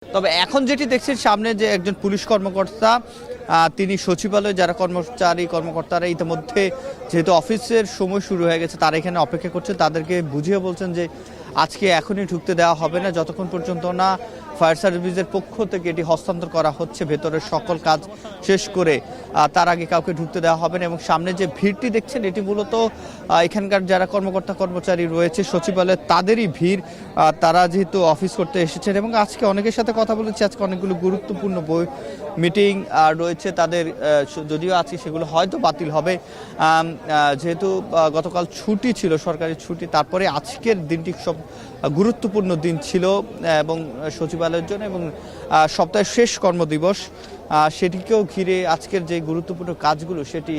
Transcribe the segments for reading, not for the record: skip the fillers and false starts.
তবে এখন যেটি দেখছেন সামনে যে একজন পুলিশ কর্মকর্তা তিনি সচিবালয়ে যারা কর্মকর্তারা ইতিমধ্যে যেহেতু অফিসের সময় শুরু হয়ে গেছে তারা এখানে অপেক্ষা করছে, তাদেরকে বুঝিয়ে বলছেন যে আজকে এখনই ঢুকতে দেওয়া হবে না যতক্ষণ পর্যন্ত না ফায়ার সার্ভিসের পক্ষ থেকে এটি হস্তান্তর করা হচ্ছে, ভেতরের সকল কাজ শেষ করে তার আগে কাউকে ঢুকতে দেওয়া হবে না। এবং সামনে যে ভিড়টি দেখছেন এটি মূলত এখানকার যারা কর্মচারী রয়েছে সচিবালয়ে তাদেরই ভিড়, তারা যেহেতু অফিস করতে এসেছেন এবং আজকে অনেকের সাথে কথা বলেছি, আজকে অনেকগুলো গুরুত্বপূর্ণ মিটিং রয়েছে তাদের, যদিও আজকে সেগুলো হয়তো বাতিল হবে যেহেতু গতকাল ছুটি ছিল, সরকারি ছুটি, তারপরে আজকের দিনটি সব গুরুত্বপূর্ণ দিন ছিল এবং সচিবালয়ের জন্য এবং সপ্তাহের শেষ কর্মদিবস সেটিকেও ঘিরে আজকের যে গুরুত্বপূর্ণ কাজগুলো সেটি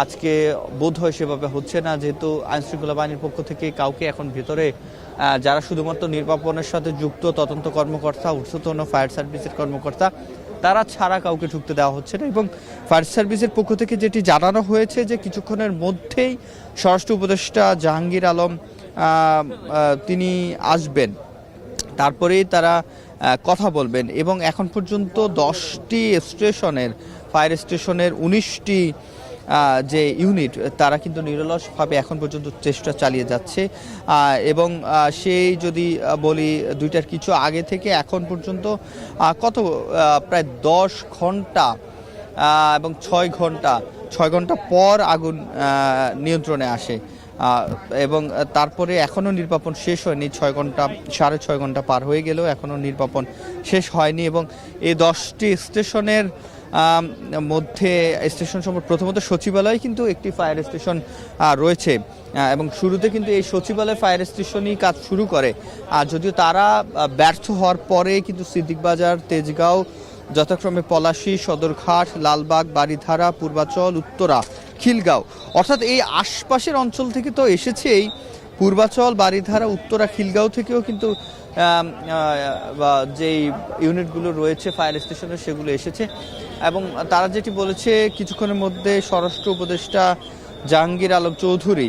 আজকে বোধ হয় সেভাবে হচ্ছে না, যেহেতু আইনশৃঙ্খলা বাহিনীর পক্ষ থেকে কাউকে এখন ভেতরে যারা শুধুমাত্র নির্বাপনের সাথে যুক্ত তদন্ত কর্মকর্তা, ঊর্ধ্বতন ফায়ার সার্ভিসের কর্মকর্তা, তারা ছাড়া কাউকে ঢুকতে দেওয়া হচ্ছে না। এবং ফায়ার সার্ভিসের পক্ষ থেকে যেটি জানানো হয়েছে যে কিছুক্ষণের মধ্যেই স্বরাষ্ট্র উপদেষ্টা জাহাঙ্গীর আলম তিনি আসবেন, তারপরেই তারা কথা বলবেন এবং এখন পর্যন্ত 10টি স্টেশনের ফায়ার স্টেশনের 19টি যে ইউনিট তারা কিন্তু নিরলসভাবে এখন পর্যন্ত চেষ্টা চালিয়ে যাচ্ছে এবং সেই যদি বলি 2টার কিছু আগে থেকে এখন পর্যন্ত প্রায় 10 ঘন্টা এবং 6 ঘন্টা পর আগুন নিয়ন্ত্রণে আসে এবং তারপরে এখনও নির্বাপন শেষ হয়নি। 6.5 ঘন্টা পার হয়ে গেলেও এখনও নির্বাপন শেষ হয়নি এবং এই 10টি স্টেশনের মধ্যে স্টেশন সম্পর্কে প্রথমত সচিবালয় কিন্তু একটি ফায়ার স্টেশন রয়েছে এবং শুরুতে কিন্তু এই সচিবালয় ফায়ার স্টেশনই কাজ শুরু করে, যদিও তারা ব্যর্থ হওয়ার পরে কিন্তু সিদ্দিকবাজার, তেজগাঁও, যথাক্রমে পলাশী, সদরঘাট, লালবাগ, বারিধারা, পূর্বাচল, উত্তরা, খিলগাঁও, অর্থাৎ এই আশপাশের অঞ্চল থেকে তো এসেছেই, পূর্বাচল, বারিধারা, উত্তরা, খিলগাঁও থেকেও কিন্তু যেই ইউনিটগুলো রয়েছে ফায়ার স্টেশনের সেগুলো এসেছে এবং তারা যেটি বলেছে কিছুক্ষণের মধ্যে স্বরাষ্ট্র উপদেষ্টা জাহাঙ্গীর আলম চৌধুরী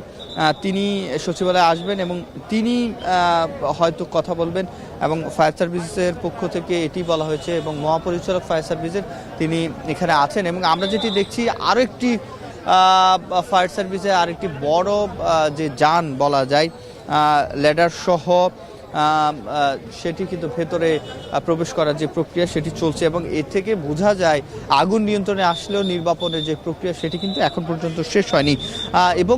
তিনি সচিবালয়ে আসবেন এবং তিনি হয়তো কথা বলবেন এবং ফায়ার সার্ভিসের পক্ষ থেকে এটি বলা হয়েছে এবং মহাপরিচালক ফায়ার সার্ভিসের তিনি এখানে আছেন এবং আমরা যেটি দেখছি আরও একটি ফায়ার সার্ভিসে আরেকটি বড় যে যান বলা যায় ল্যাডার সহ সেটি কিন্তু ভেতরে প্রবেশ করার যে প্রক্রিয়া সেটি চলছে এবং এ থেকে বোঝা যায় আগুন নিয়ন্ত্রণে আসলেও নির্বাপনের যে প্রক্রিয়া সেটি কিন্তু এখন পর্যন্ত শেষ হয়নি এবং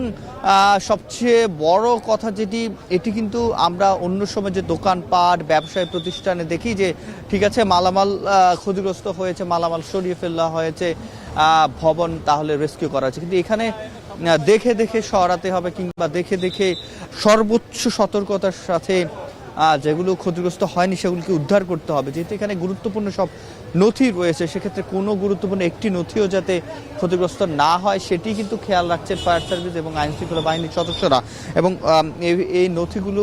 সবচেয়ে বড় কথা যেটি, এটি কিন্তু আমরা অন্য সময় যে দোকানপাট ব্যবসায়ী প্রতিষ্ঠানে দেখি যে ঠিক আছে মালামাল ক্ষতিগ্রস্ত হয়েছে, মালামাল সরিয়ে ফেলা হয়েছে, ভবন তাহলে রেস্কিউ করা হয়েছে, কিন্তু এখানে দেখে দেখে সরাতে হবে কিংবা দেখে দেখে সর্বোচ্চ সতর্কতার সাথে যেগুলো ক্ষতিগ্রস্ত হয়নি সেগুলোকে উদ্ধার করতে হবে, যেহেতু এখানে গুরুত্বপূর্ণ সব নথি রয়েছে, সেক্ষেত্রে কোনো গুরুত্বপূর্ণ একটি নথিও যাতে ক্ষতিগ্রস্ত না হয় সেটি কিন্তু খেয়াল রাখছেন ফায়ার সার্ভিস এবং আইনশৃঙ্খলা বাহিনীর সদস্যরা এবং এই নথিগুলো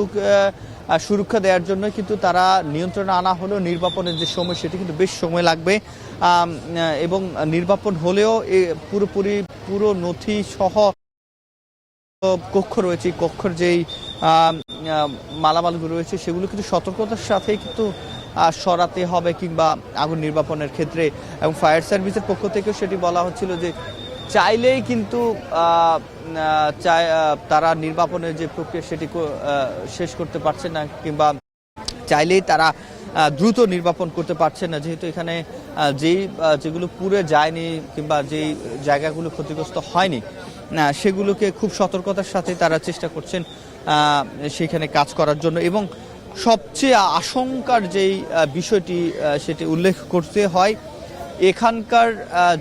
সুরক্ষা দেওয়ার জন্য কিন্তু তারা নিয়ন্ত্রণে আনা হলেও নির্বাপনের যে সময় সেটি কিন্তু বেশ সময় লাগবে এবং নির্বাপন হলেও পুরো নথি সহ কক্ষ রয়েছে, কক্ষের যেই মালামালগুলো রয়েছে সেগুলো কিন্তু সতর্কতার সাথেই কিন্তু সরাতে হবে কিংবা আগুন নির্বাপনের ক্ষেত্রে এবং ফায়ার সার্ভিসের পক্ষ থেকেও সেটি বলা হচ্ছিল যে চাইলেই কিন্তু তারা নির্বাপনের যে প্রক্রিয়া সেটি শেষ করতে পারছে না কিংবা চাইলেই তারা দ্রুত নির্বাপন করতে পারছে না, যেহেতু এখানে যেগুলো পুড়ে যায়নি কিংবা যেই জায়গাগুলো ক্ষতিগ্রস্ত হয়নি সেগুলোকে খুব সতর্কতার সাথে তারা চেষ্টা করছেন সেখানে কাজ করার জন্য এবং সবচেয়ে আশঙ্কার যেই বিষয়টি সেটি উল্লেখ করতে হয় এখানকার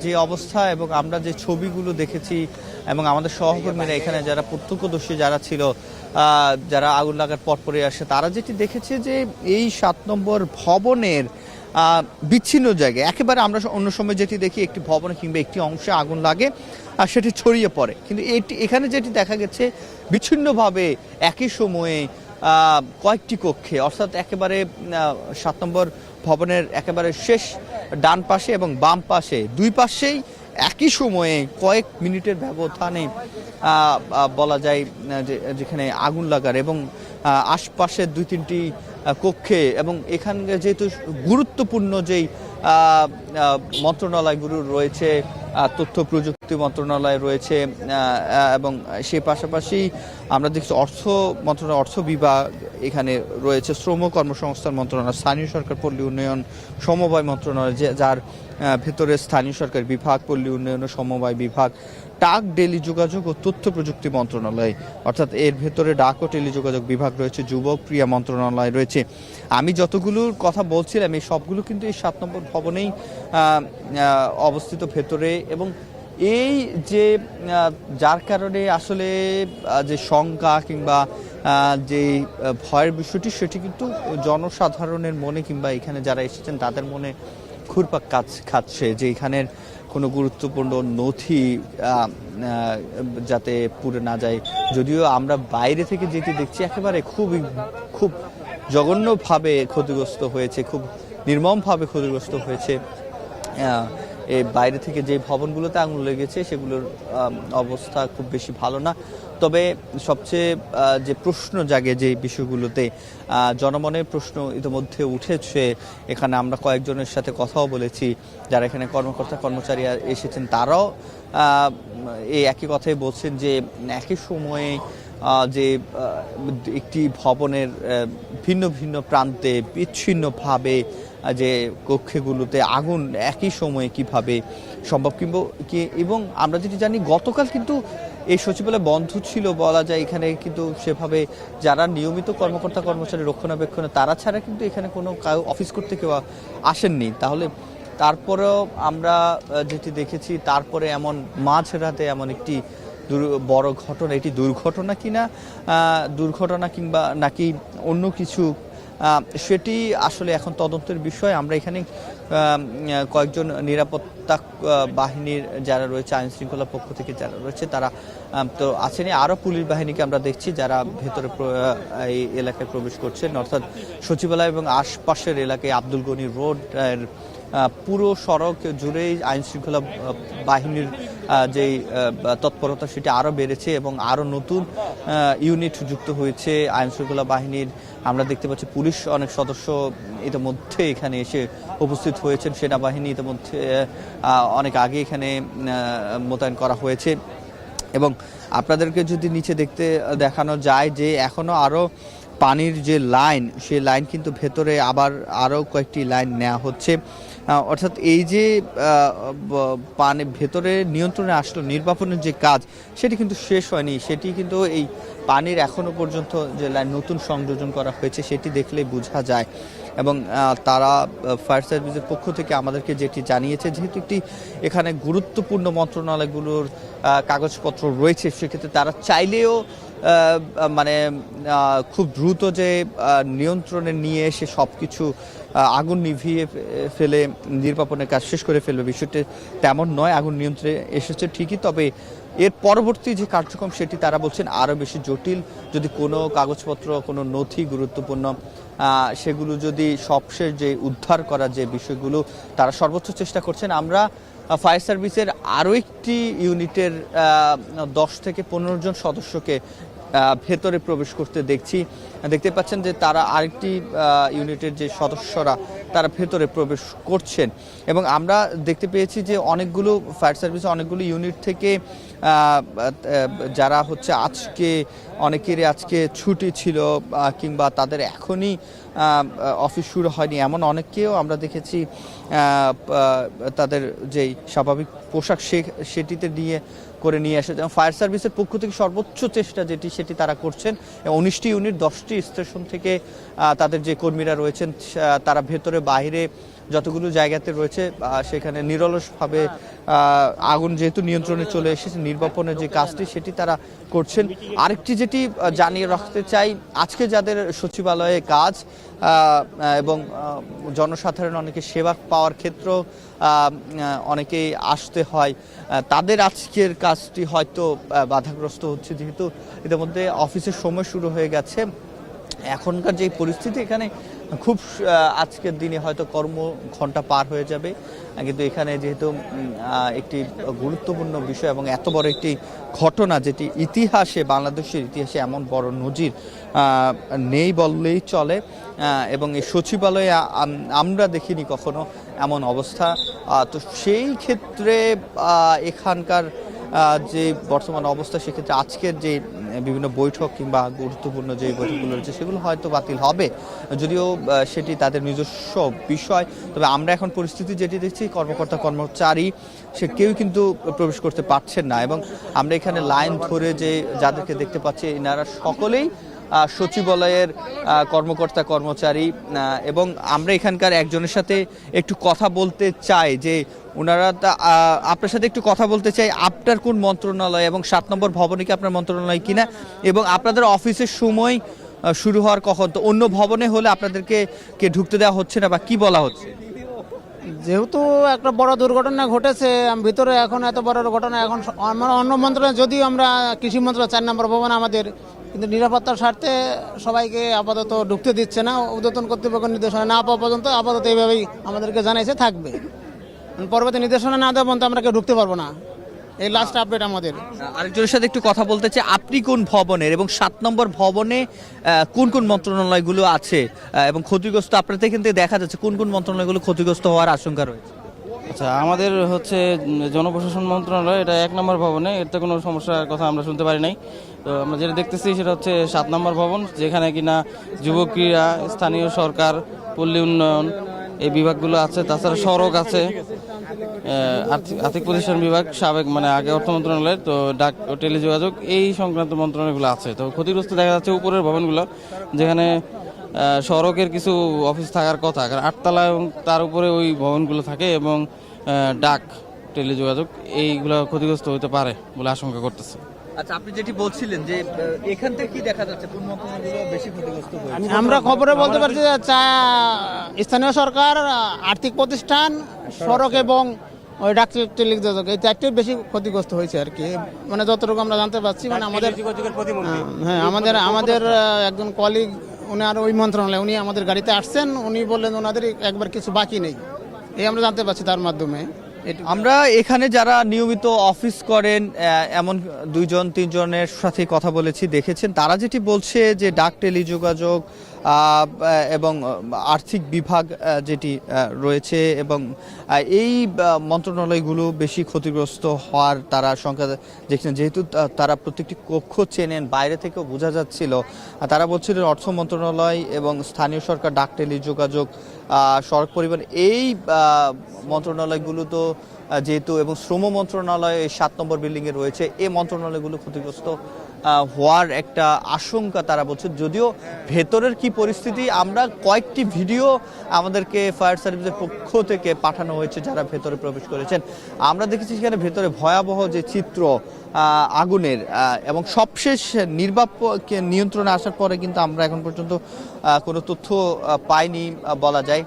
যে অবস্থা এবং আমরা যে ছবিগুলো দেখেছি এবং আমাদের সহকর্মীরা এখানে যারা প্রত্যক্ষদর্শী যারা ছিল, যারা আগুন লাগার পরে আসে, তারা যেটি দেখেছে যে এই 7 নম্বর ভবনের বিচ্ছিন্ন জায়গায় একেবারে আমরা অন্য সময় যেটি দেখি একটি ভবনে কিংবা একটি অংশে আগুন লাগে আর সেটি ছড়িয়ে পড়ে, কিন্তু এখানে যেটি দেখা গেছে বিচ্ছিন্নভাবে একই সময়ে কয়েকটি কক্ষে, অর্থাৎ একেবারে 7 নম্বর ভবনের একেবারে শেষ ডান পাশে এবং বাম পাশে দুই পাশেই একই সময়ে কয়েক মিনিটের ব্যবধানে বলা যায় যেখানে আগুন লাগার এবং আশপাশের 2-3টি কক্ষে এবং এখানকার যেহেতু গুরুত্বপূর্ণ যেই মন্ত্রণালয়গুলো রয়েছে, তথ্য প্রযুক্তি মন্ত্রণালয় রয়েছে এবং সেই পাশাপাশি আমরা দেখছি অর্থ মন্ত্রণালয়, অর্থ বিভাগ এখানে রয়েছে, শ্রম কর্মসংস্থান মন্ত্রণালয়, স্থানীয় সরকার পল্লী উন্নয়ন সমবায় মন্ত্রণালয় যার ভেতরে স্থানীয় সরকার বিভাগ, পল্লী উন্নয়ন ও সমবায় বিভাগ, ডাক, টেলিযোগাযোগ ও তথ্য প্রযুক্তি মন্ত্রণালয়, অর্থাৎ এর ভেতরে ডাক ও টেলিযোগাযোগ বিভাগ রয়েছে, যুবক ক্রিয়া মন্ত্রণালয় রয়েছে। আমি যতগুলোর কথা বলছিলাম এই সবগুলো কিন্তু এই 7 নম্বর ভবনেই অবস্থিত ভেতরে। এবং এই যে যার কারণে আসলে যে শঙ্কা কিংবা যে ভয়ের বিষয়টি সেটি কিন্তু জনসাধারণের মনে কিংবা এখানে যারা এসেছেন তাদের মনে ঘুরপাক খাচ্ছে যে এখানের কোনো গুরুত্বপূর্ণ নথি যাতে পুড়ে না যায়। যদিও আমরা বাইরে থেকে যেটি দেখছি একেবারে খুব জঘন্যভাবে ক্ষতিগ্রস্ত হয়েছে, খুব নির্মমভাবে ক্ষতিগ্রস্ত হয়েছে। এই বাইরে থেকে যে ভবনগুলোতে আগুন লেগেছে সেগুলোর অবস্থা খুব বেশি ভালো না। তবে সবচেয়ে যে প্রশ্ন জাগে যে বিষয়গুলোতে জনমনের প্রশ্ন ইতিমধ্যে উঠেছে, এখানে আমরা কয়েকজনের সাথে কথাও বলেছি যারা এখানে কর্মকর্তা কর্মচারী এসেছেন, তারাও এই একই কথাই বলছেন যে একই সময়ে যে একটি ভবনের ভিন্ন ভিন্ন প্রান্তে বিচ্ছিন্নভাবে যে কক্ষগুলোতে আগুন একই সময়ে কিভাবে সম্ভব এবং আমরা যেটি জানি গতকাল কিন্তু এই সচিবালয় বন্ধ ছিল বলা যায়। এখানে কিন্তু সেভাবে যারা নিয়মিত কর্মকর্তা কর্মচারী রক্ষণাবেক্ষণে তারা ছাড়া কিন্তু এখানে কোনো অফিস করতে কেউ আসেননি। তাহলে তারপরেও আমরা যেটি দেখেছি তারপরে এমন মাঝরাতে এমন একটি বড় ঘটনা, এটি দুর্ঘটনা কিংবা নাকি অন্য কিছু সেটি আসলে এখন তদন্তের বিষয়। আমরা এখানে কয়েকজন নিরাপত্তা বাহিনীর যারা রয়েছে, আইন শৃঙ্খলা পক্ষ থেকে যারা রয়েছে তারা তো আছেনই, আরও পুলিশ বাহিনীকে আমরা দেখছি যারা ভেতরে এই এলাকায় প্রবেশ করছেন, অর্থাৎ সচিবালয় এবং আশপাশের এলাকায় আব্দুল গনি রোড পুরো সড়ক জুড়েই আইন শৃঙ্খলা বাহিনীর যেই তৎপরতা সেটি আরও বেড়েছে এবং আরও নতুন ইউনিট যুক্ত হয়েছে আইন শৃঙ্খলা বাহিনীর। আমরা দেখতে পাচ্ছি পুলিশ অনেক সদস্য ইতিমধ্যে এখানে এসে উপস্থিত হয়েছেন, সেনাবাহিনী ইতিমধ্যে অনেক আগে এখানে মোতায়েন করা হয়েছে। এবং আপনাদেরকে যদি নিচে দেখানো যায় যে এখনও আরও পানির যে লাইন, সেই লাইন কিন্তু ভেতরে আবার আরও কয়েকটি লাইন নেওয়া হচ্ছে, অর্থাৎ এই যে পানি ভেতরে নিয়ন্ত্রণে আসলো, নির্বাপনের যে কাজ সেটি কিন্তু শেষ হয়নি। সেটি কিন্তু এই পানির এখনো পর্যন্ত যে লাইন নতুন সংযোজন করা হয়েছে সেটি দেখলে বোঝা যায়। এবং তারা ফায়ার সার্ভিসের পক্ষ থেকে আমাদেরকে যেটি জানিয়েছে, যেহেতু একটি এখানে গুরুত্বপূর্ণ মন্ত্রণালয়গুলোর কাগজপত্র রয়েছে, সেক্ষেত্রে তারা চাইলেও মানে খুব দ্রুত যে নিয়ন্ত্রণে নিয়ে এসে সব কিছু আগুন নিভিয়ে ফেলে নির্বাপনের কাজ শেষ করে ফেলবে, বিষয়টি তেমন নয়। আগুন নিয়ন্ত্রণে এসেছে ঠিকই, তবে এর পরবর্তী যে কার্যক্রম সেটি তারা বলছেন আরও বেশি জটিল। যদি কোনো কাগজপত্র, কোনো নথি গুরুত্বপূর্ণ সেগুলো যদি সবশেষ যে উদ্ধার করার যে বিষয়গুলো তারা সর্বোচ্চ চেষ্টা করছেন। আমরা ফায়ার সার্ভিসের আরও একটি ইউনিটের 10 থেকে 15 জন সদস্যকে ভেতরে প্রবেশ করতে দেখতে পাচ্ছেন যে তারা আরেকটি ইউনিটের যে সদস্যরা তারা ভেতরে প্রবেশ করছেন। এবং আমরা দেখতে পেয়েছি যে অনেকগুলো ফায়ার সার্ভিসে অনেকগুলো ইউনিট থেকে যারা হচ্ছে অনেকেরই আজকে ছুটি ছিল কিংবা তাদের এখনই অফিস শুরু হয়নি, এমন অনেককেও আমরা দেখেছি তাদের যেই স্বাভাবিক পোশাক সেটিতে নিয়ে আসে। যেমন ফায়ার সার্ভিসের পক্ষ থেকে সর্বোচ্চ চেষ্টা সেটি তারা করছেন। 19টি ইউনিট 10টি স্টেশন থেকে তাদের যে কর্মীরা রয়েছেন তারা ভেতরে বাইরে যতগুলো জায়গাতে রয়েছে সেখানে নিরলসভাবে আগুন যেহেতু নিয়ন্ত্রণে চলে এসেছে, নির্বাপনের যে কাজটি সেটি তারা করছেন। আরেকটি যেটি জানিয়ে রাখতে চাই, আজকে যাদের সচিবালয়ে কাজ এবং জনসাধারণ অনেকে সেবা পাওয়ার ক্ষেত্রেও অনেকেই আসতে হয়, তাদের আজকের কাজটি হয়তো বাধাগ্রস্ত হচ্ছে, যেহেতু ইতিমধ্যে অফিসের সময় শুরু হয়ে গেছে। এখনকার যে পরিস্থিতি, এখানে খুব আজকের দিনে হয়তো কর্মঘণ্টা পার হয়ে যাবে, কিন্তু এখানে যেহেতু একটি গুরুত্বপূর্ণ বিষয় এবং এত বড় একটি ঘটনা যেটি ইতিহাসে, বাংলাদেশের ইতিহাসে এমন বড় নজির নেই বললেই চলে, এবং এই সচিবালয়ে আমরা দেখিনি কখনো এমন অবস্থা। তো সেই ক্ষেত্রে এখানকার যে বর্তমান অবস্থা, সেক্ষেত্রে আজকের যে বিভিন্ন বৈঠক কিংবা গুরুত্বপূর্ণ যে বৈঠকগুলো রয়েছে সেগুলো হয়তো বাতিল হবে, যদিও সেটি তাদের নিজস্ব বিষয়। তবে আমরা এখন পরিস্থিতি যেটি দেখছি, কর্মকর্তা কর্মচারী সে কেউ কিন্তু প্রবেশ করতে পারছেন না, এবং আমরা এখানে লাইন ধরে যে যাদেরকে দেখতে পাচ্ছি এনারা সকলেই সচিবালয়ের কর্মকর্তা কর্মচারী। এবং আমরা এখানকার একজনের সাথে একটু কথা বলতে চাই যে ওনারা আপনার সাথে একটু কথা বলতে চাই, আপনার কোন মন্ত্রণালয় এবং 7 নম্বর ভবনে কি আপনার মন্ত্রণালয় কিনা, এবং আপনাদের অফিসের সময় শুরু হওয়ার কখন? তো অন্য ভবনে হলে আপনাদেরকে ঢুকতে দেওয়া হচ্ছে না বা কি বলা হচ্ছে? যেহেতু একটা বড় দুর্ঘটনা ঘটেছে ভিতরে, এখন এত বড় ঘটনা, এখন আমরা অন্য মন্ত্রণালয়, যদিও আমরা কৃষি মন্ত্রণালয় 4 নম্বর ভবন আমাদের, কিন্তু নিরাপত্তার স্বার্থে সবাইকে আপাতত ঢুকতে দিচ্ছে না। ঊর্ধ্বতন কর্তৃপক্ষের নির্দেশনা না পাওয়া পর্যন্ত আপাতত এইভাবেই আমাদেরকে জানাইছে থাকবে। পরবর্তী নির্দেশনা না দেওয়া পর্যন্ত আমরা কেউ ঢুকতে পারবো না। এই লাস্ট আপডেট আমাদের। আরেকজনের সাথে একটু কথা বলতে চাই, আপনি কোন ভবনের এবং 7 নম্বর ভবনে কোন কোন মন্ত্রণালয়গুলো আছে এবং ক্ষতিগ্রস্ত আপনাদের এখান থেকে দেখা যাচ্ছে কোন কোন মন্ত্রণালয়গুলো ক্ষতিগ্রস্ত হওয়ার আশঙ্কা রয়েছে? আচ্ছা, আমাদের হচ্ছে জনপ্রশাসন মন্ত্রণালয়, এটা 1 নম্বর ভবনে, এতে কোনো সমস্যার কথা আমরা শুনতে পারি নাই। তো আমরা যেটা দেখতেছি সেটা হচ্ছে 7 নম্বর ভবন, যেখানে কিনা যুব ক্রীড়া, স্থানীয় সরকার, পল্লী উন্নয়ন এই বিভাগগুলো আছে, তাছাড়া সড়ক আছে, আর্থিক প্রতিষ্ঠান বিভাগ, সাবেক মানে আগে অর্থ মন্ত্রণালয়, তো ডাক ও টেলিযোগাযোগ এই সংক্রান্ত মন্ত্রণালয়গুলো আছে। তো ক্ষতিগ্রস্ত দেখা যাচ্ছে উপরের ভবনগুলো, যেখানে সড়কের কিছু অফিস থাকার কথা, কারণ 8 তলা এবং তার উপরে ওই ভবনগুলো থাকে, এবং ডাক টেলিযোগাযোগ এইগুলো ক্ষতিগ্রস্ত হতে পারে বলে আশঙ্কা করতেছে। আচ্ছা, আপনি যেটি বলছিলেন যে এখান থেকে কি দেখা যাচ্ছে কোন মন্ত্রণালয়গুলো বেশি ক্ষতিগ্রস্ত হয়েছে? আমরা খবরে বলতে পারছি যে স্থানীয় সরকার, আর্থিক প্রতিষ্ঠান, সড়ক এবং ওই ডাক টেলিযোগাযোগ, এই 4টিই বেশি ক্ষতিগ্রস্ত হয়েছে আর কি, মানে যতটুকু আমরা জানতে পারছি। মানে আমাদের হ্যাঁ আমাদের একজন কলিগ, উনি আর ওই মন্ত্রণালয়, উনি আমাদের গাড়িতে আসছেন, উনি বললেন ওনাদের একবার কিছু বাকি নেই, এই আমরা জানতে পারছি তার মাধ্যমে। আমরা এখানে যারা নিয়মিত অফিস করেন এমন 2-3 জনের সাথে কথা বলেছি, দেখেছেন তারা যেটি বলছে যে ডাক টেলিযোগাযোগ এবং আর্থিক বিভাগ যেটি রয়েছে এবং এই মন্ত্রণালয়গুলো বেশি ক্ষতিগ্রস্ত হওয়ার তারা সংখ্যা দেখছেন, যেহেতু তারা প্রত্যেকটি কক্ষ চেনেন, বাইরে থেকেও বোঝা যাচ্ছিল। তারা বলছিলেন অর্থ মন্ত্রণালয় এবং স্থানীয় সরকার, ডাক টেলিযোগাযোগ, সড়ক পরিবহন এই মন্ত্রণালয়গুলো তো যেহেতু, এবং শ্রম মন্ত্রণালয় 7 নম্বর বিল্ডিংয়ে রয়েছে, এই মন্ত্রণালয়গুলো ক্ষতিগ্রস্ত হওয়ার একটা আশঙ্কা তারা বলছে। যদিও ভেতরের কি পরিস্থিতি, আমরা কয়েকটি ভিডিও আমাদেরকে ফায়ার সার্ভিসের পক্ষ থেকে পাঠানো হয়েছে যারা ভেতরে প্রবেশ করেছেন। আমরা দেখেছি সেখানে ভেতরে ভয়াবহ যে চিত্র আগুনের, এবং সবশেষ নির্বাপকে নিয়ন্ত্রণে আসার পরে কিন্তু আমরা এখন পর্যন্ত কোনো তথ্য পাইনি বলা যায়,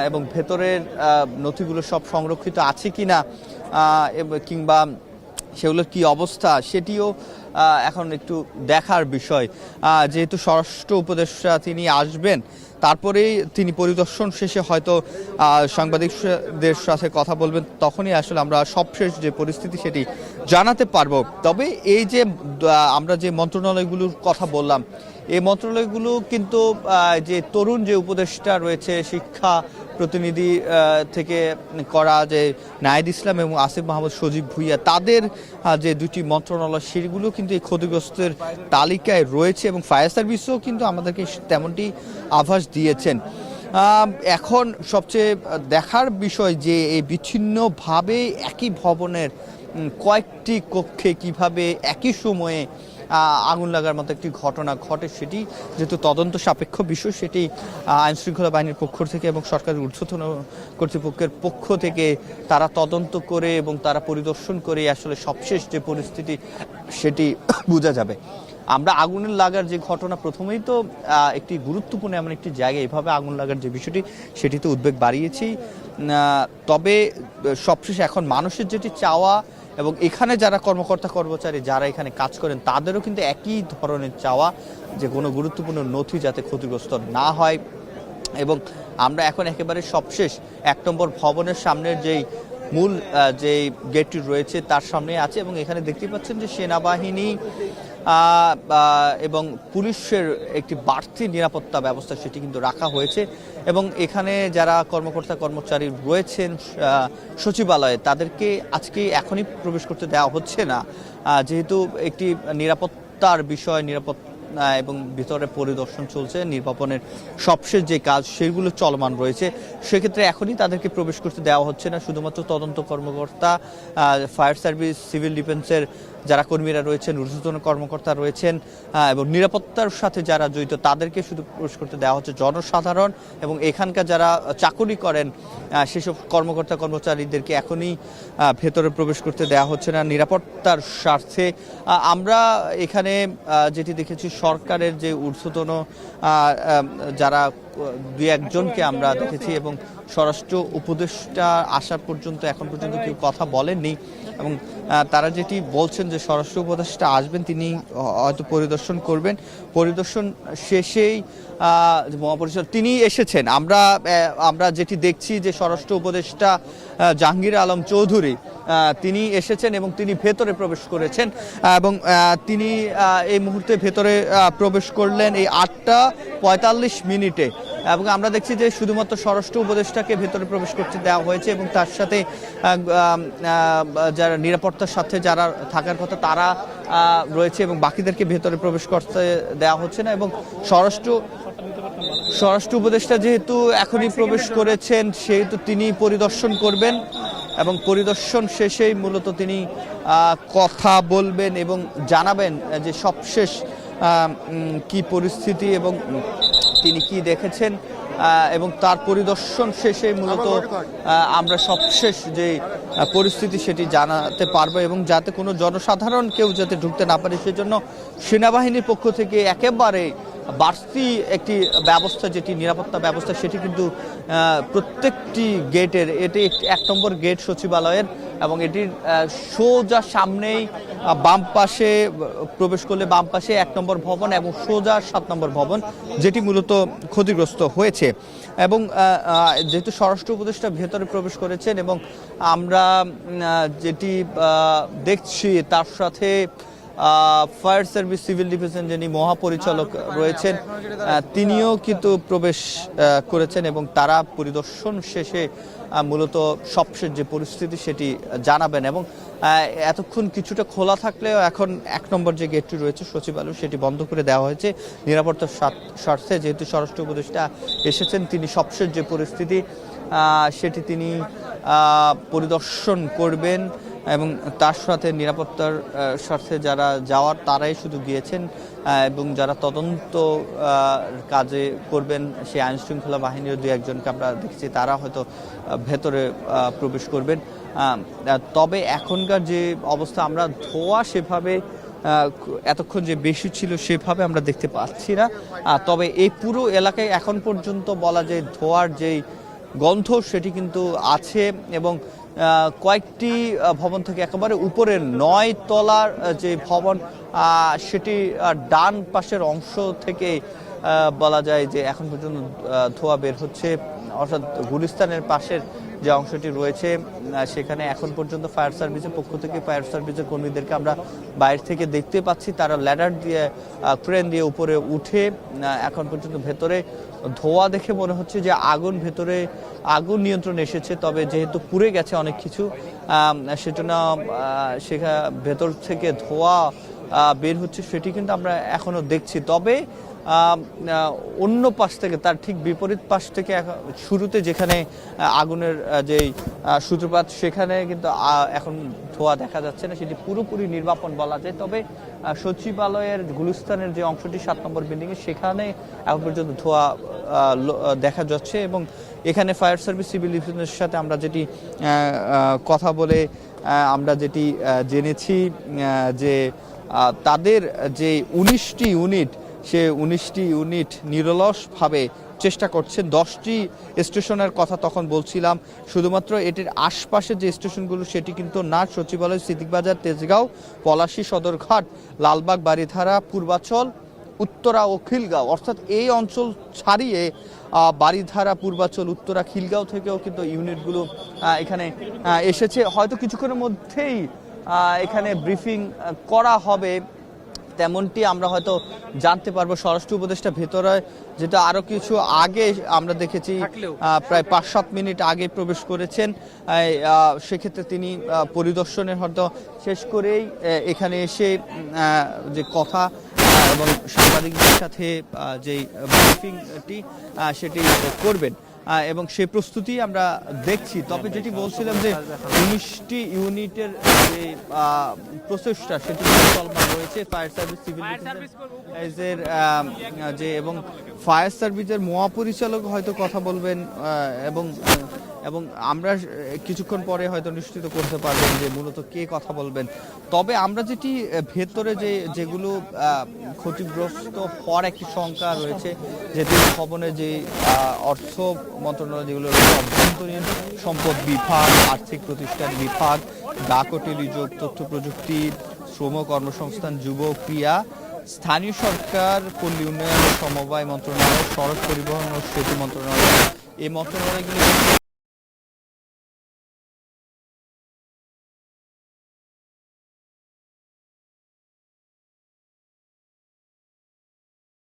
এবং ভেতরের নথিগুলো সব সংরক্ষিত আছে কিনা কিংবা সেগুলোর কি অবস্থা সেটিও এখন একটু দেখার বিষয়। যেহেতু স্বরাষ্ট্র উপদেষ্টা তিনি আসবেন, তারপরেই তিনি পরিদর্শন শেষে হয়তো সাংবাদিকদের সাথে কথা বলবেন, তখনই আসলে আমরা সবশেষ যে পরিস্থিতি সেটি জানাতে পারবো। তবে এই যে আমরা যে মন্ত্রণালয়গুলোর কথা বললাম, এই মন্ত্রণালয়গুলো কিন্তু যে তরুণ যে উপদেষ্টা রয়েছে, শিক্ষা প্রতিনিধি থেকে করা যে নাহিদ ইসলাম এবং আসিফ মাহমুদ সজীব ভুইয়া, তাদের যে 2টি মন্ত্রণালয় সেগুলো কিন্তু এই ক্ষতিগ্রস্তের তালিকায় রয়েছে, এবং ফায়ার সার্ভিসও কিন্তু আমাদেরকে তেমনটি আভাস দিয়েছেন। এখন সবচেয়ে দেখার বিষয় যে এই বিচ্ছিন্নভাবে একই ভবনের কয়েকটি কক্ষে কিভাবে একই সময়ে আগুন লাগার মতো একটি ঘটনা ঘটে, সেটি যেহেতু তদন্ত সাপেক্ষ বিষয়, সেটি আইনশৃঙ্খলা বাহিনীর পক্ষ থেকে এবং সরকারের ঊর্ধ্বতন কর্তৃপক্ষের পক্ষ থেকে তারা তদন্ত করে এবং তারা পরিদর্শন করে আসলে সবশেষ যে পরিস্থিতি সেটি বোঝা যাবে। আমরা আগুনের লাগার যে ঘটনা, প্রথমেই তো একটি গুরুত্বপূর্ণ এমন একটি জায়গায় এভাবে আগুন লাগার যে বিষয়টি, সেটিতে উদ্বেগ বাড়িয়েছি। তবে সবশেষে এখন মানুষের যেটি চাওয়া, এবং এখানে যারা কর্মকর্তা কর্মচারী যারা এখানে কাজ করেন তাদেরও কিন্তু একই ধরনের চাওয়া যে কোনো গুরুত্বপূর্ণ নথি যাতে ক্ষতিগ্রস্ত না হয়, এবং আমরা এখন একেবারে সবশেষ ১ নম্বর ভবনের সামনের যেই মূল যে গেটটি রয়েছে তার সামনে আছে এবং এখানে দেখতে পাচ্ছেন যে সেনাবাহিনী এবং পুলিশের একটি বাড়তি নিরাপত্তা ব্যবস্থা সেটি কিন্তু রাখা হয়েছে এবং এখানে যারা কর্মকর্তা কর্মচারী রয়েছেন সচিবালয়ে তাদেরকে আজকে এখনই প্রবেশ করতে দেওয়া হচ্ছে না, যেহেতু একটি নিরাপত্তার বিষয়, এবং ভিতরে পরিদর্শন চলছে, নির্বাপনের সবশেষ যে কাজ সেগুলো চলমান রয়েছে, সেক্ষেত্রে এখনই তাদেরকে প্রবেশ করতে দেওয়া হচ্ছে না। শুধুমাত্র তদন্ত কর্মকর্তা, ফায়ার সার্ভিস, সিভিল ডিফেন্সের যারা কর্মীরা রয়েছেন, ঊর্ধ্বতন কর্মকর্তা রয়েছেন এবং নিরাপত্তার সাথে যারা জড়িত তাদেরকে শুধু প্রবেশ করতে দেওয়া হচ্ছে। জনসাধারণ এবং এখানকার যারা চাকুরি করেন সেসব কর্মকর্তা কর্মচারীদেরকে এখনই ভেতরে প্রবেশ করতে দেওয়া হচ্ছে না নিরাপত্তার স্বার্থে। আমরা এখানে যেটি দেখেছি, সরকারের যে ঊর্ধ্বতন যারা ২-১ জনকে আমরা দেখেছি এবং স্বরাষ্ট্র উপদেষ্টা আসা পর্যন্ত এখন পর্যন্ত কেউ কথা বলেননি এবং তারা যেটি বলছেন যে স্বরাষ্ট্র উপদেষ্টা আসবেন, তিনি হয়তো পরিদর্শন করবেন, পরিদর্শন শেষেই মহাপরিচালক তিনি এসেছেন। আমরা যেটি দেখছি যে স্বরাষ্ট্র উপদেষ্টা জাহাঙ্গীর আলম চৌধুরী তিনি এসেছেন এবং তিনি ভেতরে প্রবেশ করেছেন এবং তিনি এই মুহূর্তে ভেতরে প্রবেশ করলেন এই 8:45 এবং আমরা দেখছি যে শুধুমাত্র স্বরাষ্ট্র উপদেষ্টাকে ভেতরে প্রবেশ করতে দেওয়া হয়েছে এবং তার সাথে যারা নিরাপত্তার সাথে যারা থাকার কথা তারা রয়েছে এবং বাকিদেরকে ভেতরে প্রবেশ করতে দেওয়া হচ্ছে না। এবং স্বরাষ্ট্র উপদেষ্টা যেহেতু এখনই প্রবেশ করেছেন সেহেতু তিনি পরিদর্শন করবেন এবং পরিদর্শন শেষেই মূলত তিনি কথা বলবেন এবং জানাবেন যে সবশেষ কি পরিস্থিতি এবং তিনি কি দেখেছেন এবং তার পরিদর্শন শেষে মূলত আমরা সবশেষ যে পরিস্থিতি সেটি জানাতে পারবো এবং যাতে কোনো জনসাধারণ কেউ যাতে ঢুকতে না পারে সেজন্য সেনাবাহিনীর পক্ষ থেকে একেবারে বাড়তি একটি ব্যবস্থা, যেটি নিরাপত্তা ব্যবস্থা, সেটি কিন্তু প্রত্যেকটি গেটের, এটি ১ নম্বর গেট সচিবালয়ের এবং এটির সোজা সামনেই বাম পাশে প্রবেশ করলে বাম পাশে ১ নম্বর ভবন এবং সোজা ৭ নম্বর ভবন, যেটি মূলত ক্ষতিগ্রস্ত হয়েছে। এবং যেহেতু স্বরাষ্ট্র উপদেষ্টা ভেতরে প্রবেশ করেছেন এবং আমরা যেটি দেখছি তার সাথে ফায়ার সার্ভিস, সিভিল ডিফেন্সের যিনি মহাপরিচালক রয়েছেন তিনিও কিন্তু প্রবেশ করেছেন এবং তারা পরিদর্শন শেষে মূলত সবশেষ যে পরিস্থিতি সেটি জানাবেন। এবং এতক্ষণ কিছুটা খোলা থাকলেও এখন ১ নম্বর যে গেটটি রয়েছে সচিবালয় সেটি বন্ধ করে দেওয়া হয়েছে নিরাপত্তার স্বার্থে। যেহেতু স্বরাষ্ট্র উপদেষ্টা এসেছেন, তিনি সবশেষ যে পরিস্থিতি সেটি তিনি পরিদর্শন করবেন এবং তার সাথে নিরাপত্তার স্বার্থে যারা যাওয়ার তারাই শুধু গিয়েছেন এবং যারা তদন্ত কাজে করবেন সেই আইন শৃঙ্খলা বাহিনীর ২-১ জনকে আমরা দেখেছি তারা হয়তো ভেতরে প্রবেশ করবেন। তবে এখনকার যে অবস্থা, আমরা ধোঁয়া সেভাবে এতক্ষণ যে বেশি ছিল সেভাবে আমরা দেখতে পাচ্ছি না। তবে এই পুরো এলাকায় এখন পর্যন্ত বলা যায় ধোঁয়ার যেই গন্ধ সেটি কিন্তু আছে এবং কয়েকটি ভবন থেকে একেবারে উপরে ৯ তলার যে ভবন সেটি ডান পাশের অংশ থেকে বলা যায় যে এখন পর্যন্ত ধোঁয়া বের হচ্ছে, অর্থাৎ গুলিস্তানের পাশের যে অংশটি রয়েছে সেখানে এখন পর্যন্ত ফায়ার সার্ভিসের পক্ষ থেকে ফায়ার সার্ভিসের কর্মীদেরকে আমরা বাইরে থেকে দেখতে পাচ্ছি, তারা ল্যাডার দিয়ে ক্রেন দিয়ে উপরে উঠে এখন পর্যন্ত ভেতরে ধোঁয়া দেখে মনে হচ্ছে যে ভেতরে আগুন নিয়ন্ত্রণ এসেছে। তবে যেহেতু পুড়ে গেছে অনেক কিছু সেজন্য সেখানে ভেতর থেকে ধোঁয়া বের হচ্ছে সেটি কিন্তু আমরা এখনো দেখছি। তবে অন্য পাশ থেকে, তার ঠিক বিপরীত পাশ থেকে শুরুতে যেখানে আগুনের যেই সূত্রপাত সেখানে কিন্তু এখন ধোঁয়া দেখা যাচ্ছে না, সেটি পুরোপুরি নির্বাপন বলা যায়। তবে সচিবালয়ের গুলিস্তানের যে অংশটি ৭ নম্বর বিল্ডিং এর সেখানে এখন পর্যন্ত ধোঁয়া দেখা যাচ্ছে এবং এখানে ফায়ার সার্ভিস, সিভিল ডিফেন্সের সাথে আমরা যেটি কথা বলে আমরা যেটি জেনেছি যে তাদের যে ১৯টি ইউনিট, সে ১৯টি ইউনিট নিরলসভাবে চেষ্টা করছেন। 10টি স্টেশনের কথা তখন বলছিলাম, শুধুমাত্র এটির আশপাশের যে স্টেশনগুলো সেটি কিন্তু না, সচিবালয়, সিদ্দিকবাজার, তেজগাঁও, পলাশী, সদরঘাট, লালবাগ, বারিধারা, পূর্বাচল উত্তরা ও খিলগাঁও, অর্থাৎ এই অঞ্চল ছাড়িয়ে বারিধারা, পূর্বাচল, উত্তরা, খিলগাঁও থেকেও কিন্তু ইউনিটগুলো এখানে এসেছে। হয়তো কিছুক্ষণের মধ্যেই এখানে ব্রিফিং করা হবে, তেমনটি আমরা হয়তো জানতে পারবো। স্বরাষ্ট্র উপদেষ্টা ভেতরে যেটা আরো কিছু আগে আমরা দেখেছি, প্রায় ৫-৭ মিনিট আগে প্রবেশ করেছেন। সেক্ষেত্রে তিনি পরিদর্শনের হয়তো শেষ করেই এখানে এসে যে কথা এবং সাংবাদিকদের সাথে যে ব্রিফিংটি সেটি করবেন এবং সেই প্রস্তুতি আমরা দেখছি। তবে যেটি বলছিলাম যে 19টি ইউনিটের যে প্রচেষ্টা সেটি চলমান রয়েছে। ফায়ার সার্ভিস, সিভিল ডিফেন্সের যে এবং ফায়ার সার্ভিসের মহাপরিচালক হয়তো কথা বলবেন এবং আমরা কিছুক্ষণ পরে হয়তো নিশ্চিত করতে পারবেন যে মূলত কে কথা বলবেন। তবে আমরা যেটি ভেতরে যেগুলো ক্ষতিগ্রস্ত হওয়ার একটি শঙ্কা রয়েছে, যেটি ভবনে যে অর্থ মন্ত্রণালয় যেগুলো রয়েছে, অভ্যন্তরীণ সম্পদ বিভাগ, আর্থিক প্রতিষ্ঠান বিভাগ, ডাক ও টেলিযোগ, তথ্য প্রযুক্তি, শ্রম কর্মসংস্থান, যুব ক্রিয়া, স্থানীয় সরকার, পল্লী উন্নয়ন ও সমবায় মন্ত্রণালয়, সড়ক পরিবহন ও সেতু মন্ত্রণালয়, এই মন্ত্রণালয়গুলি